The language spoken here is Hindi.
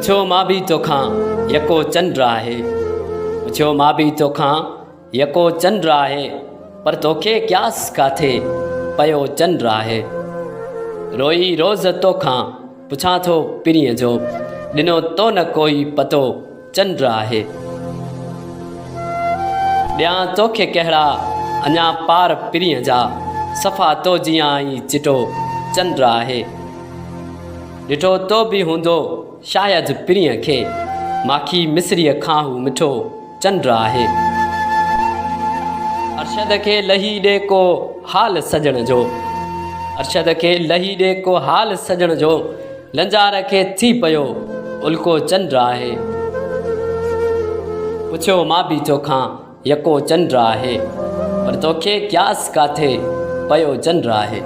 पुछो मां भी तोखां यको चंड आहे। पुछो मां भी तोखां यको चंड आहे, पर तोखे क्यास काथे पयो चंड आहे। रोई रोज़ तोखां पुछां थो पिरीअ जो, ॾिनो तो न कोई पतो चंड आहे। ॾियां तोखे कहिड़ा अञा पार पिरीअ जा, सफ़ा तो जियां ई चिटो चंड आहे। ॾिठो तो बि हूंदो शायदि पिरीअ खे, माखी मिसरीअ खां हू मिठो चंड आहे। अरशद खे लही ॾे को हाल सजण जो, अरशद खे लही ॾे को हाल सजण जो, लंजार खे थी पियो उल्को चंड आहे। पुछो मां भी तोखां यको चंड आहे, पर तोखे क्यास काथे पयो चंड आहे।